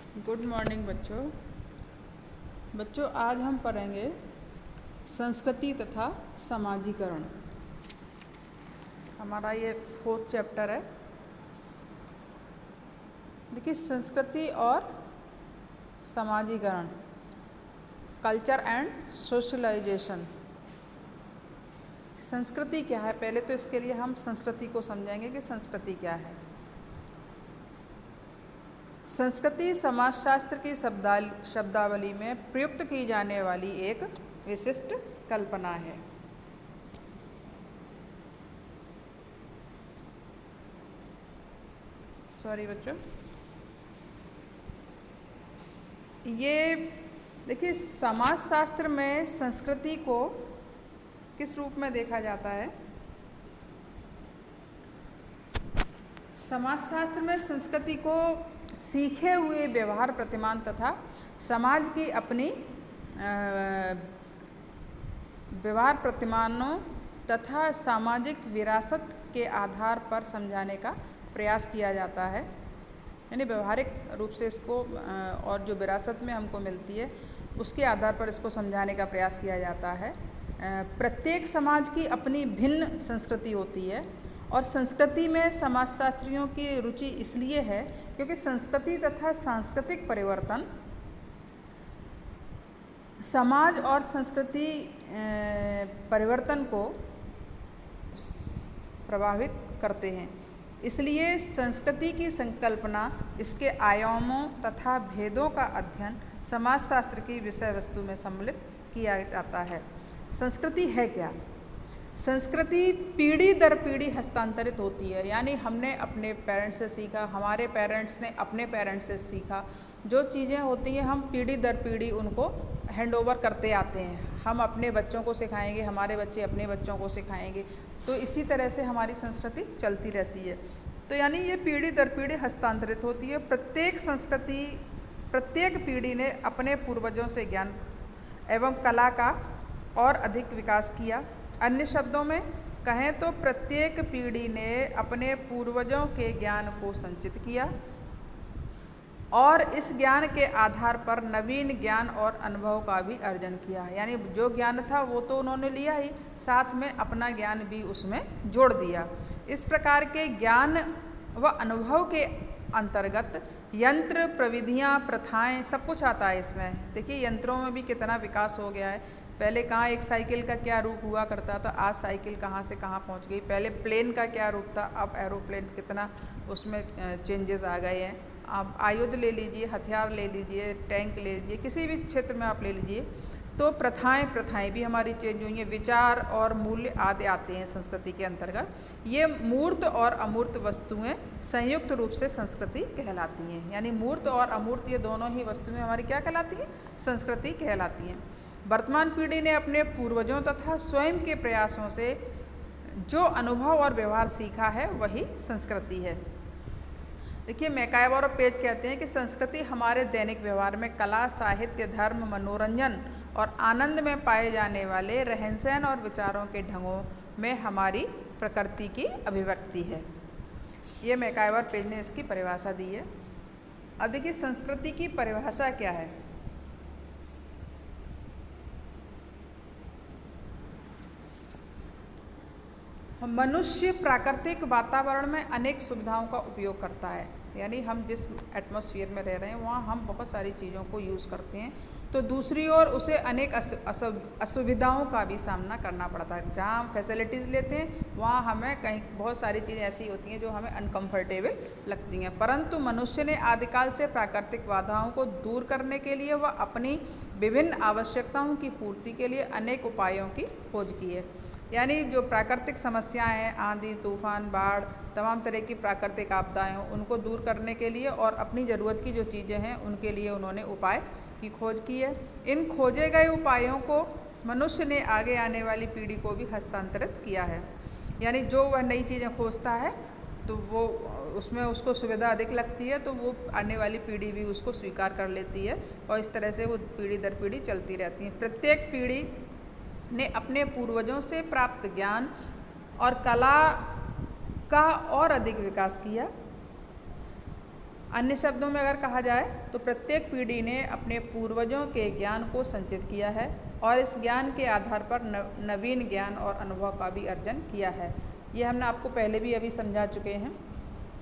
Good morning बच्चों। आज हम पढ़ेंगे संस्कृति तथा समाजीकरण। हमारा ये 4th चैप्टर है। देखिए, संस्कृति और समाजीकरण, कल्चर एंड सोशलाइजेशन। संस्कृति क्या है? पहले तो इसके लिए हम संस्कृति को समझेंगे कि संस्कृति क्या है। संस्कृति समाजशास्त्र की शब्दावली में प्रयुक्त की जाने वाली एक विशिष्ट कल्पना है। सॉरी बच्चों, ये देखिए, समाजशास्त्र में संस्कृति को किस रूप में देखा जाता है? समाजशास्त्र में संस्कृति को सीखे हुए व्यवहार प्रतिमान तथा समाज की अपनी व्यवहार प्रतिमानों तथा सामाजिक विरासत के आधार पर समझाने का प्रयास किया जाता है। यानी व्यवहारिक रूप से इसको और जो विरासत में हमको मिलती है उसके आधार पर इसको समझाने का प्रयास किया जाता है। प्रत्येक समाज की अपनी भिन्न संस्कृति होती है और संस्कृति में समाजशास्त्रियों की रुचि इसलिए है क्योंकि संस्कृति तथा सांस्कृतिक परिवर्तन समाज और संस्कृति परिवर्तन को प्रभावित करते हैं। इसलिए संस्कृति की संकल्पना, इसके आयामों तथा भेदों का अध्ययन समाजशास्त्र की विषय वस्तु में सम्मिलित किया जाता है। संस्कृति है क्या? संस्कृति पीढ़ी दर पीढ़ी हस्तांतरित होती है। यानी हमने अपने पेरेंट्स से सीखा, हमारे पेरेंट्स ने अपने पेरेंट्स से सीखा। जो चीज़ें होती हैं हम पीढ़ी दर पीढ़ी उनको हैंड ओवर करते आते हैं। हम अपने बच्चों को सिखाएंगे, हमारे बच्चे अपने बच्चों को सिखाएंगे, तो इसी तरह से हमारी संस्कृति चलती रहती है। तो यानी ये पीढ़ी दर पीढ़ी हस्तांतरित होती है। प्रत्येक संस्कृति, प्रत्येक पीढ़ी ने अपने पूर्वजों से ज्ञान एवं कला का और अधिक विकास किया। अन्य शब्दों में कहें तो प्रत्येक पीढ़ी ने अपने पूर्वजों के ज्ञान को संचित किया और इस ज्ञान के आधार पर नवीन ज्ञान और अनुभव का भी अर्जन किया। यानी जो ज्ञान था वो तो उन्होंने लिया ही, साथ में अपना ज्ञान भी उसमें जोड़ दिया। इस प्रकार के ज्ञान व अनुभव के अंतर्गत यंत्र, प्रविधियाँ, प्रथाएं सब कुछ आता है इसमें। देखिए, यंत्रों में भी कितना विकास हो गया है। पहले कहाँ एक साइकिल का क्या रूप हुआ करता था, आज साइकिल कहाँ से कहाँ पहुँच गई। पहले प्लेन का क्या रूप था, अब एरोप्लेन, कितना उसमें चेंजेस आ गए हैं। आप आयुध ले लीजिए, हथियार ले लीजिए, टैंक ले लीजिए, किसी भी क्षेत्र में आप ले लीजिए, तो प्रथाएं भी हमारी चेंज हुई हैं। विचार और मूल्य आदि आते हैं संस्कृति के अंतर्गत। ये मूर्त और अमूर्त वस्तुएं संयुक्त रूप से संस्कृति कहलाती हैं। यानी मूर्त और अमूर्त ये दोनों ही वस्तुएं हमारी क्या कहलाती हैं? संस्कृति कहलाती हैं। वर्तमान पीढ़ी ने अपने पूर्वजों तथा स्वयं के प्रयासों से जो अनुभव और व्यवहार सीखा है वही संस्कृति है। देखिए, मैकाइवर और पेज कहते हैं कि संस्कृति हमारे दैनिक व्यवहार में कला, साहित्य, धर्म, मनोरंजन और आनंद में पाए जाने वाले रहन सहन और विचारों के ढंगों में हमारी प्रकृति की अभिव्यक्ति है। ये मैकाइवर पेज ने इसकी परिभाषा दी है। अब देखिए, संस्कृति की परिभाषा क्या है? मनुष्य प्राकृतिक वातावरण में अनेक सुविधाओं का उपयोग करता है। यानी हम जिस एटमॉस्फेयर में रह रहे हैं वहाँ हम बहुत सारी चीज़ों को यूज़ करते हैं, तो दूसरी ओर उसे अनेक असुविधाओं का भी सामना करना पड़ता है। जहाँ हम फैसिलिटीज़ लेते हैं वहाँ हमें कहीं बहुत सारी चीज़ें ऐसी होती हैं जो हमें अनकम्फर्टेबल लगती हैं। परंतु मनुष्य ने आदिकाल से प्राकृतिक बाधाओं को दूर करने के लिए व अपनी विभिन्न आवश्यकताओं की पूर्ति के लिए अनेक उपायों की खोज की है। यानी जो प्राकृतिक समस्याएं हैं, आंधी, तूफान, बाढ़, तमाम तरह की प्राकृतिक आपदाएं हों, उनको दूर करने के लिए और अपनी ज़रूरत की जो चीज़ें हैं उनके लिए उन्होंने उपाय की खोज की है। इन खोजे गए उपायों को मनुष्य ने आगे आने वाली पीढ़ी को भी हस्तांतरित किया है। यानी जो वह नई चीज़ें खोजता है तो वो उसमें उसको सुविधा अधिक लगती है, तो वो आने वाली पीढ़ी भी उसको स्वीकार कर लेती है और इस तरह से वो पीढ़ी दर पीढ़ी चलती रहती है। प्रत्येक पीढ़ी ने अपने पूर्वजों से प्राप्त ज्ञान और कला का और अधिक विकास किया अन्य शब्दों में अगर कहा जाए तो प्रत्येक पीढ़ी ने अपने पूर्वजों के ज्ञान को संचित किया है और इस ज्ञान के आधार पर नवीन ज्ञान और अनुभव का भी अर्जन किया है। ये हमने आपको पहले भी अभी समझा चुके हैं।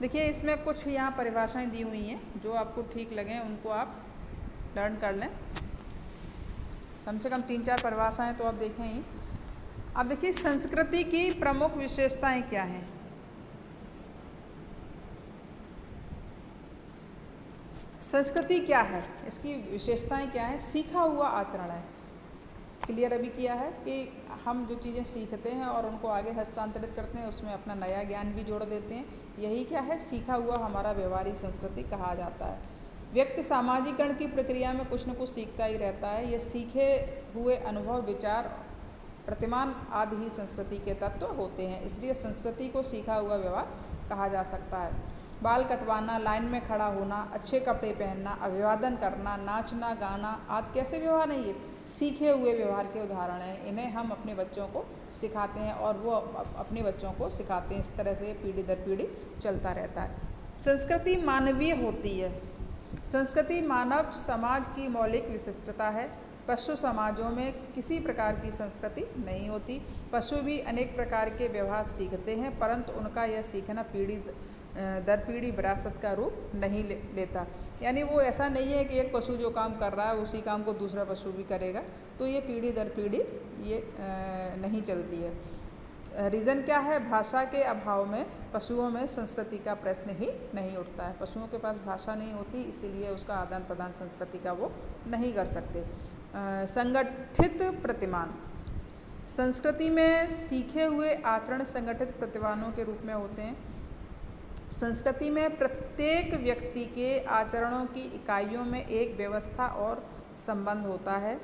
देखिए इसमें कुछ यहाँ परिभाषाएं दी हुई हैं, जो आपको ठीक लगें उनको आप लर्न कर लें। कम से कम 3-4 परिभाषाएं तो आप देखें ही। अब देखिए संस्कृति की प्रमुख विशेषताएं क्या हैं। संस्कृति क्या है, इसकी विशेषताएं क्या है। सीखा हुआ आचरण है। क्लियर अभी किया है कि हम जो चीज़ें सीखते हैं और उनको आगे हस्तांतरित करते हैं, उसमें अपना नया ज्ञान भी जोड़ देते हैं। यही क्या है, सीखा हुआ हमारा व्यवहारिक संस्कृति कहा जाता है। व्यक्ति सामाजिकरण की प्रक्रिया में कुछ न कुछ सीखता ही रहता है। ये सीखे हुए अनुभव, विचार, प्रतिमान आदि ही संस्कृति के तत्व होते हैं। इसलिए संस्कृति को सीखा हुआ व्यवहार कहा जा सकता है। बाल कटवाना, लाइन में खड़ा होना, अच्छे कपड़े पहनना, अभिवादन करना, नाचना, गाना आदि कैसे व्यवहार नहीं, ये सीखे हुए व्यवहार के उदाहरण हैं। इन्हें हम अपने बच्चों को सिखाते हैं और वो अपने बच्चों को सिखाते हैं। इस तरह से पीढ़ी दर पीढ़ी चलता रहता है। संस्कृति मानवीय होती है। संस्कृति मानव समाज की मौलिक विशिष्टता है। पशु समाजों में किसी प्रकार की संस्कृति नहीं होती। पशु भी अनेक प्रकार के व्यवहार सीखते हैं, परंतु उनका यह सीखना पीढ़ी दर पीढ़ी विरासत का रूप नहीं लेता। यानी वो ऐसा नहीं है कि एक पशु जो काम कर रहा है उसी काम को दूसरा पशु भी करेगा, तो ये पीढ़ी दर पीढ़ी ये नहीं चलती है। रीज़न क्या है, भाषा के अभाव में पशुओं में संस्कृति का प्रश्न ही नहीं उठता है। पशुओं के पास भाषा नहीं होती, इसीलिए उसका आदान प्रदान संस्कृति का वो नहीं कर सकते। संगठित प्रतिमान, संस्कृति में सीखे हुए आचरण संगठित प्रतिमानों के रूप में होते हैं। संस्कृति में प्रत्येक व्यक्ति के आचरणों की इकाइयों में एक व्यवस्था और संबंध होता है।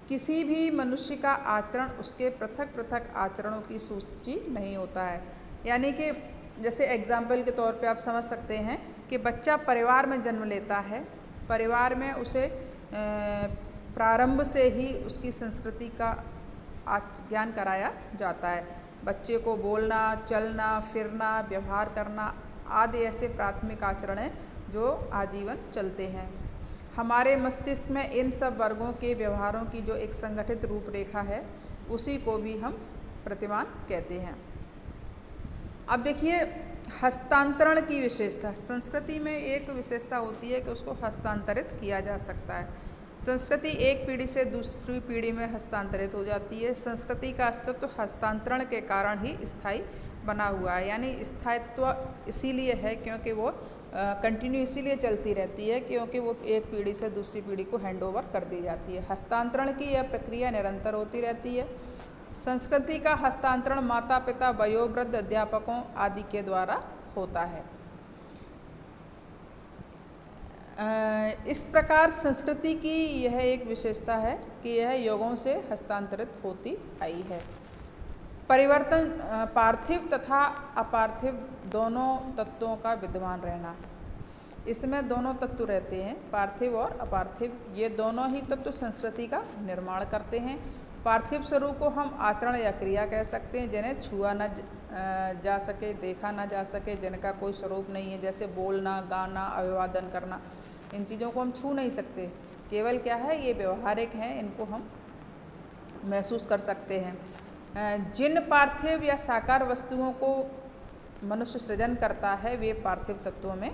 किसी भी मनुष्य का आचरण उसके पृथक पृथक आचरणों की सूची नहीं होता है। यानी कि जैसे एग्जाम्पल के तौर पे आप समझ सकते हैं कि बच्चा परिवार में जन्म लेता है। परिवार में उसे प्रारंभ से ही उसकी संस्कृति का ज्ञान कराया जाता है। बच्चे को बोलना, चलना, फिरना, व्यवहार करना आदि ऐसे प्राथमिक आचरण हैं जो आजीवन चलते हैं। हमारे मस्तिष्क में इन सब वर्गों के व्यवहारों की जो एक संगठित रूपरेखा है, उसी को भी हम प्रतिमान कहते हैं। अब देखिए हस्तांतरण की विशेषता। संस्कृति में एक विशेषता होती है कि उसको हस्तांतरित किया जा सकता है। संस्कृति एक पीढ़ी से दूसरी पीढ़ी में हस्तांतरित हो जाती है। संस्कृति का अस्तित्व हस्तांतरण के कारण ही स्थायी बना हुआ है। यानी स्थायित्व इसीलिए है क्योंकि वो कंटिन्यू इसीलिए चलती रहती है क्योंकि वो एक पीढ़ी से दूसरी पीढ़ी को हैंडओवर कर दी जाती है। हस्तांतरण की यह प्रक्रिया निरंतर होती रहती है। संस्कृति का हस्तांतरण माता पिता, वयोवृद्ध, अध्यापकों आदि के द्वारा होता है। इस प्रकार संस्कृति की यह एक विशेषता है कि यह युगों से हस्तांतरित होती आई है। परिवर्तन, पार्थिव तथा अपार्थिव दोनों तत्वों का विद्यमान रहना। इसमें दोनों तत्व रहते हैं, पार्थिव और अपार्थिव। ये दोनों ही तत्व संस्कृति का निर्माण करते हैं। पार्थिव स्वरूप को हम आचरण या क्रिया कह सकते हैं, जिन्हें छुआ न जा सके, देखा न जा सके, जिनका कोई स्वरूप नहीं है। जैसे बोलना, गाना, अभिवादन करना, इन चीज़ों को हम छू नहीं सकते। केवल क्या है, ये व्यवहारिक हैं, इनको हम महसूस कर सकते हैं। जिन पार्थिव या साकार वस्तुओं को मनुष्य सृजन करता है वे पार्थिव तत्वों में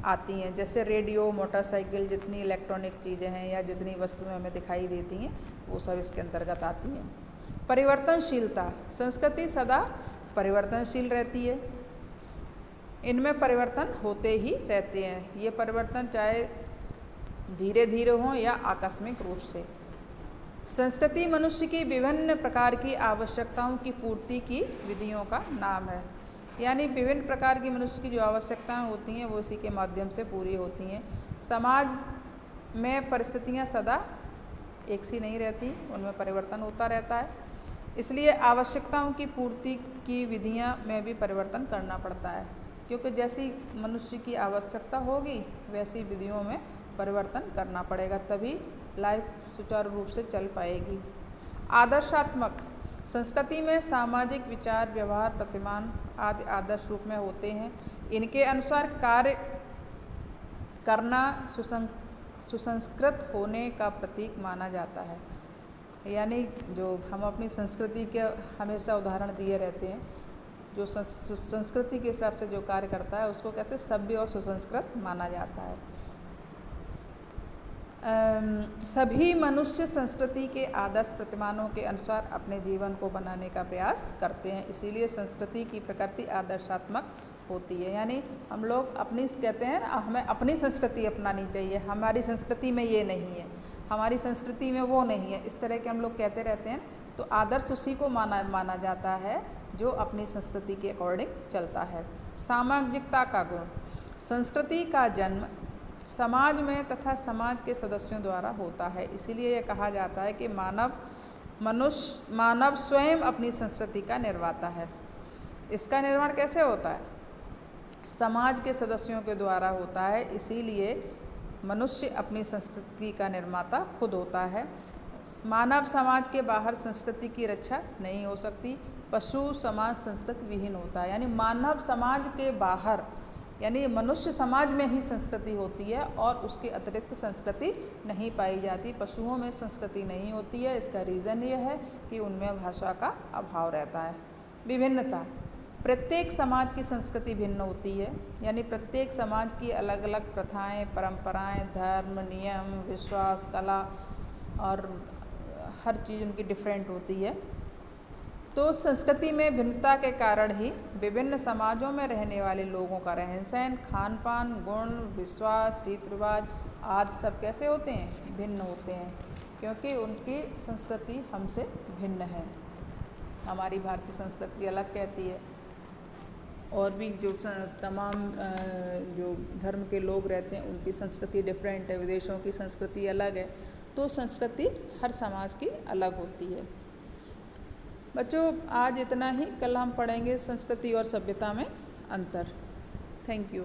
आती हैं। जैसे रेडियो, मोटरसाइकिल, जितनी इलेक्ट्रॉनिक चीज़ें हैं या जितनी वस्तुएं हमें दिखाई देती हैं वो सब इसके अंतर्गत आती हैं। परिवर्तनशीलता, संस्कृति सदा परिवर्तनशील रहती है। इनमें परिवर्तन होते ही रहते हैं। ये परिवर्तन चाहे धीरे धीरे हों या आकस्मिक रूप से। संस्कृति मनुष्य की विभिन्न प्रकार की आवश्यकताओं की पूर्ति की विधियों का नाम है। यानी विभिन्न प्रकार की मनुष्य की जो आवश्यकताएं होती हैं वो इसी के माध्यम से पूरी होती हैं। समाज में परिस्थितियां सदा एक सी नहीं रहती, उनमें परिवर्तन होता रहता है। इसलिए आवश्यकताओं की पूर्ति की विधियां में भी परिवर्तन करना पड़ता है, क्योंकि जैसी मनुष्य की आवश्यकता होगी वैसी विधियों में परिवर्तन करना पड़ेगा, तभी लाइफ सुचारू रूप से चल पाएगी। आदर्शात्मक, संस्कृति में सामाजिक विचार, व्यवहार, प्रतिमान आदि आदर्श रूप में होते हैं। इनके अनुसार कार्य करना सुसंस्कृत होने का प्रतीक माना जाता है। यानी जो हम अपनी संस्कृति के हमेशा उदाहरण दिए रहते हैं, जो संस्कृति के हिसाब से जो कार्य करता है उसको कैसे सभ्य और सुसंस्कृत माना जाता है। सभी मनुष्य संस्कृति के आदर्श प्रतिमानों के अनुसार अपने जीवन को बनाने का प्रयास करते हैं, इसीलिए संस्कृति की प्रकृति आदर्शात्मक होती है। यानी हम लोग अपनी कहते हैं ना, हमें अपनी संस्कृति अपनानी चाहिए, हमारी संस्कृति में ये नहीं है, हमारी संस्कृति में वो नहीं है, इस तरह के हम लोग कहते रहते हैं। तो आदर्श उसी को माना जाता है जो अपनी संस्कृति के अकॉर्डिंग चलता है। सामाजिकता का गुण। संस्कृति का जन्म समाज में तथा समाज के सदस्यों द्वारा होता है, इसीलिए यह कहा जाता है कि मानव स्वयं अपनी संस्कृति का निर्माता है। इसका निर्माण कैसे होता है? समाज के सदस्यों के द्वारा होता है, इसीलिए मनुष्य अपनी संस्कृति का निर्माता खुद होता है। मानव समाज के बाहर संस्कृति की रक्षा नहीं हो सकती। पशु समाज संस्कृति विहीन होता है, यानी मानव समाज के बाहर यानी मनुष्य समाज में ही संस्कृति होती है और उसके अतिरिक्त संस्कृति नहीं पाई जाती। पशुओं में संस्कृति नहीं होती है, इसका रीज़न ये है कि उनमें भाषा का अभाव रहता है। विभिन्नता। प्रत्येक समाज की संस्कृति भिन्न होती है, यानी प्रत्येक समाज की अलग अलग प्रथाएं, परंपराएं, धर्म, नियम, विश्वास, कला और हर चीज़ उनकी डिफरेंट होती है। तो संस्कृति में भिन्नता के कारण ही विभिन्न समाजों में रहने वाले लोगों का रहन सहन, खान पान, गुण, विश्वास, रीति रिवाज आदि सब कैसे होते हैं? भिन्न होते हैं, क्योंकि उनकी संस्कृति हमसे भिन्न है। हमारी भारतीय संस्कृति अलग कहती है, और भी जो तमाम जो धर्म के लोग रहते हैं उनकी संस्कृति डिफरेंट है, विदेशों की संस्कृति अलग है। तो संस्कृति हर समाज की अलग होती है। बच्चों, आज इतना ही। कल हम पढ़ेंगे संस्कृति और सभ्यता में अंतर। Thank you.